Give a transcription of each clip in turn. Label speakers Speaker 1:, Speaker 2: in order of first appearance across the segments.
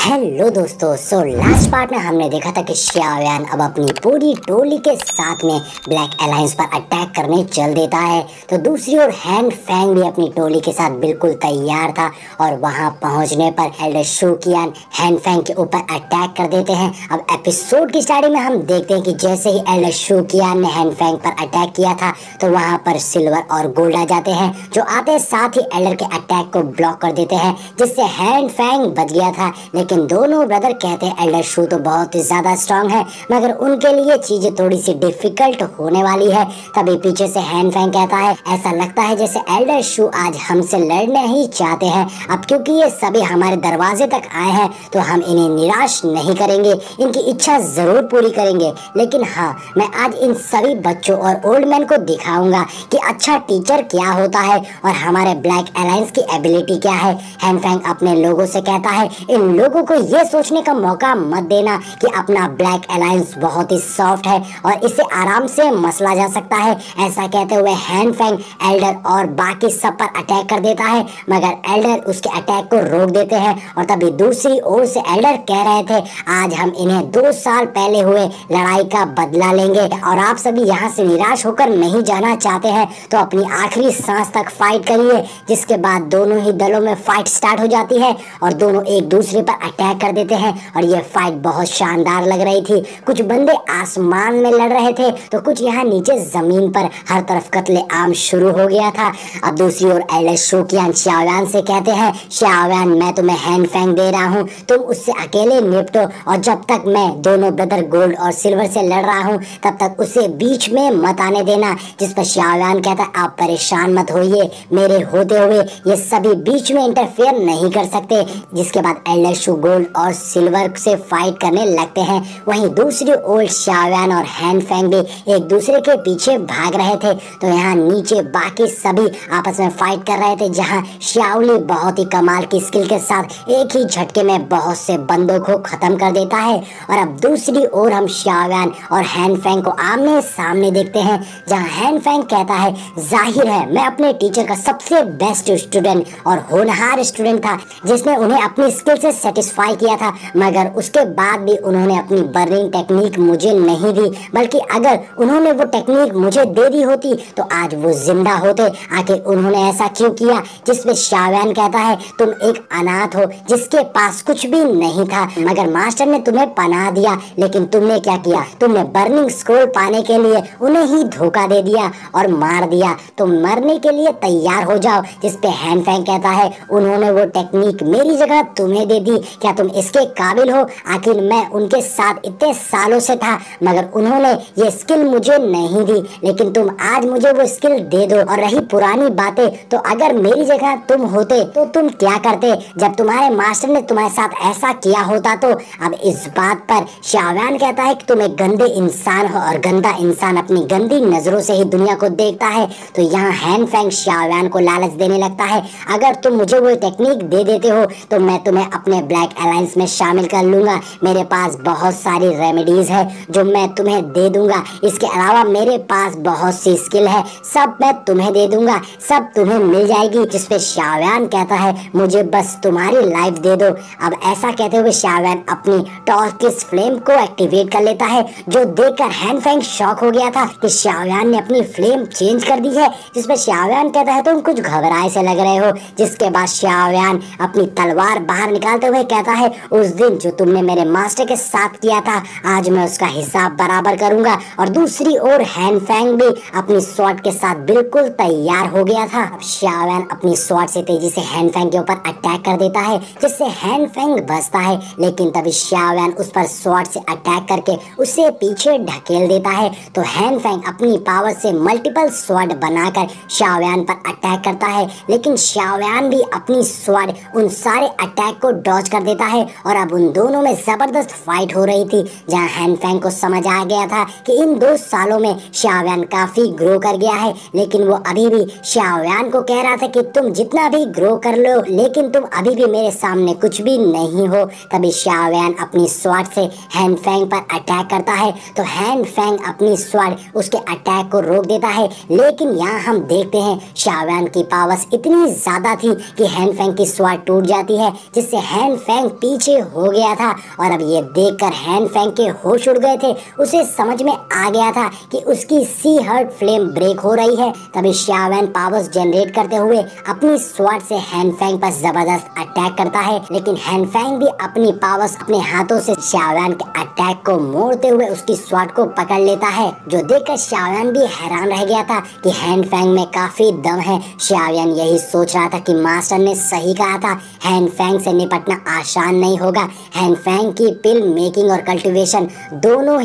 Speaker 1: Hello दोस्तों, last part में हमने देखा था कि xiaoyan अब अपनी पूरी टोली के साथ में ब्लैक अलायंस पर अटैक करने चल देता है। तो दूसरी ओर Han Fang भी अपनी टोली के साथ बिल्कुल तैयार था और वहां पहुंचने पर एल्डर शू कियान Han Fang के ऊपर अटैक कर देते हैं। अब एपिसोड की स्टार्टिंग में हम देखते हैं कि जैसे ही एल्डर शू कियान ने Han Fang पर अटैक किया था तो वहां पर सिल्वर और गोल्ड आ जाते हैं, जो आते साथ ही एल्डर के अटैक को ब्लॉक कर देते हैं, जिससे Han Fang बच गया था। लेकिन दोनों ब्रदर कहते हैं एल्डर शू तो बहुत ही ज्यादा स्ट्रांग है, मगर उनके लिए चीजें थोड़ी सी डिफिकल्ट होने वाली है। तभी पीछे से Han Fang कहता है ऐसा लगता है जैसे एल्डर शू आज हमसे लड़ना ही चाहते हैं। अब क्योंकि ये सभी हमारे दरवाजे तक आए हैं तो हम इन्हें निराश नहीं करेंगे, इनकी इच्छा जरूर पूरी करेंगे। लेकिन हाँ, मैं आज इन सभी बच्चों और ओल्ड मैन को दिखाऊंगा कि अच्छा टीचर क्या होता है और हमारे ब्लैक अलायंस की एबिलिटी क्या है। Han Fang अपने लोगों से कहता है इन लोगों को ये सोचने का मौका मत देना कि अपना ब्लैक अलायंस बहुत ही सॉफ्ट है और इसे आराम से मसला जा सकता है। ऐसा कहते हुए Han Fang एल्डर और बाकी सब पर अटैक कर देता है, मगर एल्डर उसके अटैक को रोक देते हैं। और तभी दूसरी ओर से एल्डर कह रहे थे आज हम इन्हें 2 साल पहले हुए लड़ाई का बदला लेंगे और आप सभी यहाँ से निराश होकर नहीं जाना चाहते हैं तो अपनी आखिरी सांस तक फाइट करिए। जिसके बाद दोनों ही दलों में फाइट स्टार्ट हो जाती है और दोनों एक दूसरे पर अटैक कर देते हैं और ये फाइट बहुत शानदार लग रही थी। कुछ बंदे आसमान में लड़ रहे थे तो कुछ यहाँ नीचे जमीन पर, हर तरफ कत्ले आम शुरू हो गया था। अब दूसरी ओर एल्डर शू कियान xiaoyan से कहते हैं xiaoyan मैं तुम्हें Han Fang दे रहा हूँ, तुम उससे अकेले निपटो और जब तक मैं दोनों ब्रदर गोल्ड और सिल्वर से लड़ रहा हूँ तब तक उसे बीच में मत आने देना। जिस पर xiaoyan कहता है आप परेशान मत होइए, मेरे होते हुए ये सभी बीच में इंटरफेयर नहीं कर सकते। जिसके बाद एल्डर शू गोल्ड और सिल्वर से फाइट करने लगते हैं। वहीं दूसरी ओर xiaoyan और Han Fang भी एक दूसरे के पीछे भाग रहे थे। तो यहाँ नीचे बाकी सभी आपस में फाइट कर रहे थे, जहाँ Xiaoli बहुत ही कमाल की स्किल के साथ एक ही झटके में बहुत से बंदों को खत्म कर देता है। और अब दूसरी ओर हम xiaoyan और Han Fang को आमने सामने देखते हैं, जहाँ Han Fang कहता है जाहिर है मैं अपने टीचर का सबसे बेस्ट स्टूडेंट और होनहार स्टूडेंट था जिसने उन्हें अपनी स्किल से सेटिस्फाई किया था, मगर उसके बाद भी उन्होंने अपनी बर्निंग टेक्निक मुझे नहीं दी, बल्कि अगर उन्होंने वो टेक्निक मुझे दे दी होती तो आज वो जिंदा होते। आखिर उन्होंने ऐसा क्यों किया? जिसपे xiaoyan कहता है तुम एक अनाथ हो जिसके पास कुछ भी नहीं था, मगर मास्टर ने तुम्हें पनाह दिया। लेकिन तुमने क्या किया? तुमने बर्निंग स्क्रोल पाने के लिए उन्हें ही धोखा दे दिया और मार दिया। तुम मरने के लिए तैयार हो जाओ। जिसपे Han Fang कहता है उन्होंने वो टेक्निक मेरी जगह तुम्हें दे दी, क्या तुम इसके काबिल हो? आखिर मैं उनके साथ इतने सालों से था मगर उन्होंने ये स्किल मुझे नहीं दी, लेकिन तुम आज मुझे वो स्किल दे दो। और रही पुरानी बातें, तो अगर मेरी जगह तुम होते तो तुम क्या करते? जब तुम्हारे मास्टर ने तुम्हारे साथ ऐसा किया होता तो। अब इस बात पर xiaoyan कहता है कि तुम एक गंदे इंसान हो और गंदा इंसान अपनी गंदी नजरों से ही दुनिया को देखता है। तो यहाँ Han Fang xiaoyan को लालच देने लगता है अगर तुम मुझे वो टेक्निक दे देते हो तो मैं तुम्हें अपने ब्लैक अलायंस में शामिल कर लूंगा। मेरे पास बहुत सारी रेमेडीज है जो मैं तुम्हें दे दूंगा। इसके अलावा मेरे पास बहुत सी स्किल है, सब मैं तुम्हें दे दूंगा, सब तुम्हें मिल जाएगी। जिसपे xiaoyan कहता है मुझे बस तुम्हारी लाइफ दे दो। अब ऐसा कहते हुए xiaoyan अपनी टॉर्किस फ्लेम को एक्टिवेट कर लेता है, जो देखकर Han Fang शॉक हो गया था कि xiaoyan ने अपनी फ्लेम चेंज कर दी है। जिसपे xiaoyan कहता है तुम कुछ घबराए से लग रहे हो। जिसके बाद xiaoyan अपनी तलवार बाहर निकालते हुए कहता है उस दिन जो तुमने मेरे मास्टर के साथ किया था आज मैं उसका हिसाब बराबर करूंगा। और दूसरी ओर Han Fang भी अपनी स्वॉर्ड के साथ बिल्कुल तैयार हो गया था। अब xiaoyan अपनी स्वॉर्ड से तेजी से Han Fang के ऊपर अटैक कर देता है, जिससे Han Fang बचता है। लेकिन तभी xiaoyan उस पर स्वॉर्ड से अटैक करके उसे पीछे ढकेल देता है। तो Han Fang अपनी पावर से मल्टीपल स्वॉर्ड बनाकर xiaoyan पर अटैक करता है, लेकिन xiaoyan भी अपनी स्वॉर्ड उन सारे अटैक को डॉज कर देता है। और अब उन दोनों में जबरदस्त फाइट हो रही थी, जहां Han Fang को समझ आ गया था कि इन 2 सालों में xiaoyan काफी ग्रो कर गया है। लेकिन वो अभी भी xiaoyan को कह रहा था कि तुम जितना भी ग्रो कर लो लेकिन तुम अभी भी मेरे सामने कुछ भी नहीं हो। तभी xiaoyan अपनी स्वॉर्ड से Han Fang पर अटैक करता है, तो Han Fang अपनी स्वॉर्ड उसके अटैक को रोक देता है। लेकिन यहाँ हम देखते हैं xiaoyan की पावर्स इतनी ज्यादा थी कि Han Fang की स्वॉर्ड टूट जाती है, जिससे Han फैंग पीछे हो गया था और अब ये देखकर हैन फैंग के होश उड़ गए थे। उसे समझ में आ गया था कि उसकी सी हर्ट फ्लेम ब्रेक हो रही है। तभी शाओवैन पावर्स जनरेट करते हुए अपनी स्वॉर्ड से हैन फैंग पर जबरदस्त अटैक करता है, लेकिन हैन फैंग भी अपनी पावर्स अपने हाथों से शाओवैन के अटैक को मोड़ते हुए उसकी स्वॉर्ड को पकड़ लेता है, जो देखकर शाओवैन भी हैरान रह गया था कि हैन फैंग में काफी दम है। शाओवैन यही सोच रहा था कि मास्टर ने सही कहा था, हैन फैंग से निपटना आसान नहीं होगा। हैन फैंग की पिल मेकिंग और कल्टीवेशन दोनों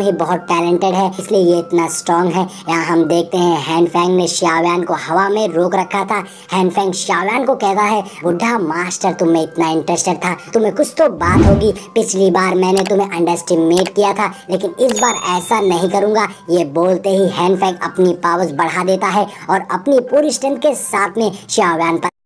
Speaker 1: ही बहुत टैलेंटेड है, इसलिए ये इतना स्ट्रॉन्ग है। यहाँ हम देखते हैं हैन फैंग ने शाओवैन को हवा में रोक रखा था। हैन फैंग शाओवैन को कहता है, बुढ़ा मास्टर तुम में इतना इंटरेस्टेड था, तुम्हें कुछ तो बात होगी। पिछली बार मैंने तुम्हें अंडरएस्टिमेट किया था, लेकिन इस बार ऐसा नहीं करूंगा। ये बोलते ही हैन फैंग अपनी पावर्स बढ़ा देता है और अपनी पूरी स्ट्रेंथ के साथ में शाओवैन पर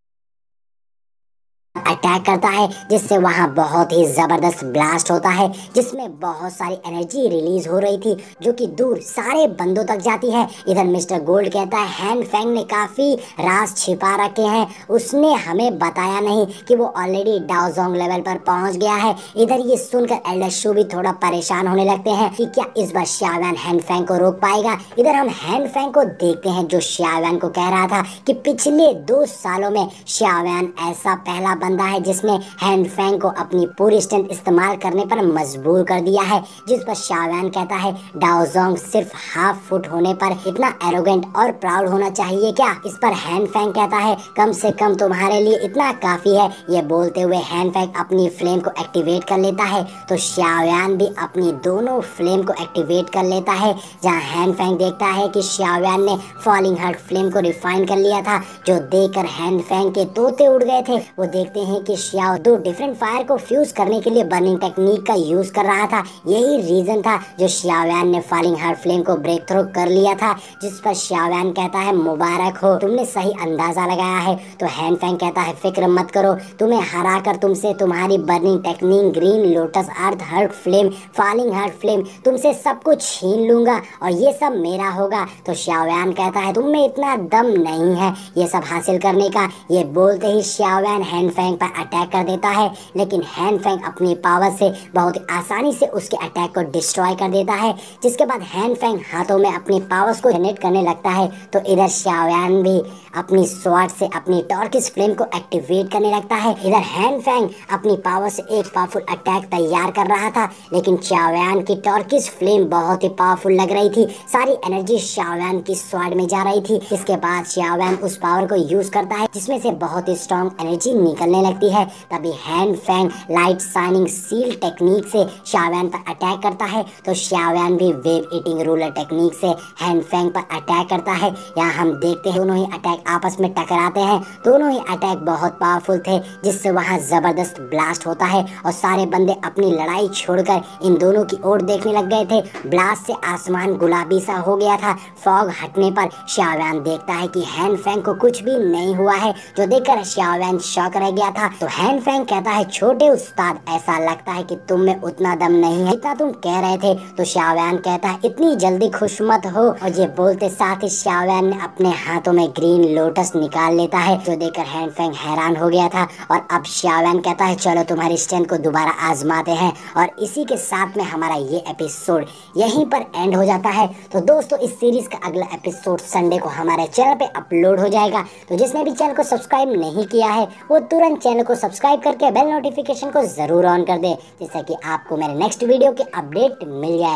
Speaker 1: अटैक करता है, जिससे वहां बहुत ही जबरदस्त ब्लास्ट होता है, जिसमें बहुत सारी एनर्जी रिलीज हो रही थी जो कि दूर सारे बंदों तक जाती है। इधर मिस्टर गोल्ड कहता है, हैन फैंग ने काफी राज छिपा रखे हैं, उसने हमें बताया नहीं कि वो ऑलरेडी डाओजोंग लेवल पर पहुंच गया है। इधर ये सुनकर एल्डर शू भी थोड़ा परेशान होने लगते हैं कि क्या इस बार शाओवैन हैन फैंग को रोक पाएगा। इधर हम हैन फैंग को देखते हैं जो शाओवैन को कह रहा था कि पिछले 2 सालों में शाओवैन ऐसा पहला बंदा है जिसने हैन फैंग को अपनी पूरी स्ट्रेंथ इस्तेमाल करने पर मजबूर कर दिया है। जिस पर शाओवैन कहता है, डाओजोंग सिर्फ हाफ फुट होने पर इतना एरोगेंट और प्राउड होना चाहिए क्या। इस पर हैन फैंग कहता है, कम से कम तुम्हारे लिए इतना काफी है। ये बोलते हुए हैन फैंग अपनी फ्लेम को एक्टिवेट कर लेता है, तो शाओवैन भी अपनी दोनों फ्लेम को एक्टिवेट कर लेता है। जहाँ हैन फैंग देखता है कि शाओवैन ने फॉलिंग हार्ट फ्लेम को रिफाइन कर लिया था, जो देखकर हैन फैंग के तोते उड़ गए थे। वो देखते हैं कि शाओ 2 डिफरेंट फायर को फ्यूज करने के लिए बर्निंग टेक्निक का यूज कर रहा था। यही रीजन था जो शाओवैन ने फॉलिंग हार्ट फ्लेम को ब्रेक थ्रू कर लिया था। जिस पर शाओवैन कहता है, मुबारक हो, तुमने सही अंदाजा लगाया है। तो हैन फैंग कहता है, फिक्र मत करो, तुम्हें हरा कर तुमसे तुम्हारी burning technique, green lotus, earth heart flame, falling heart flame, तुमसे सब कुछ छीन लूंगा और ये सब मेरा होगा। तो शाओवैन कहता है, तुम में इतना दम नहीं है ये सब हासिल करने का। ये बोलते ही शाओवैन हैन फैंग पर अटैक कर देता है, लेकिन हैन फैंग अपनी पावर से बहुत आसानी से उसके अटैक को डिस्ट्रॉय कर देता है। जिसके बाद हैन फैंग हाथों में अपनी पावर्स को जनरेट करने लगता है, तो इधर शाओवैन भी अपनी स्वॉर्ड से अपनी टॉर्किश फ्लेम को एक्टिवेट करने लगता है। इधर हैन फैंग अपनी पावर से एक पावरफुल अटैक तैयार कर रहा था, लेकिन शाओवैन की टॉर्किश फ्लेम बहुत ही पावरफुल लग रही थी। सारी एनर्जी शाओवैन की स्वॉर्ड में जा रही थी। इसके बाद शाओवैन उस पावर को यूज करता है, जिसमें से बहुत ही स्ट्रॉन्ग एनर्जी निकलने लगती है। तभी हैन फैंग लाइट शाइनिंग सील टेक्निक से शाओवैन पर अटैक करता है, तो शाओवैन भी वेव ईटिंग रूलर टेक्निक से हैन फैंग पर अटैक करता है। यहाँ हम देखते हैं दोनों ही अटैक आपस में टकराते हैं। दोनों ही अटैक बहुत पावरफुल थे, जिससे वहाँ जबरदस्त ब्लास्ट होता है और सारे बंदे अपनी लड़ाई छोड़कर इन दोनों की ओर देखने लग गए थे। ब्लास्ट से आसमान गुलाबी सा हो गया था। फॉग हटने पर शाओवैन देखता है कि हैन फैंग को कुछ भी नहीं हुआ है, जो देखकर शाओवैन शॉक रह गया था। तो हैन फैंग कहता है, छोटे उस्ताद, ऐसा लगता है कि तुम में उतना दम नहीं है जितना तुम कह रहे थे। तो शाओवैन कहता है, इतनी जल्दी खुश मत हो। और ये बोलते साथ ही शाओवैन ने अपने हाथों में ग्रीन लोटस निकाल लेता है, जो देखकर हैन फैंग हैरान हो गया था। और अब शाओवैन कहता है, चलो तुम्हारी स्ट्रेंथ को दोबारा आजमाते हैं। और इसी के साथ में हमारा ये एपिसोड यहीं पर एंड हो जाता है। तो दोस्तों, इस सीरीज का अगला एपिसोड संडे को हमारे चैनल पे अपलोड हो जाएगा। तो जिसने भी चैनल को सब्सक्राइब नहीं किया है वो तुरंत चैनल को सब्सक्राइब करके बेल नोटिफिकेशन को जरूर ऑन कर दे, जिससे कि आपको मेरे नेक्स्ट वीडियो की अपडेट मिल जाए।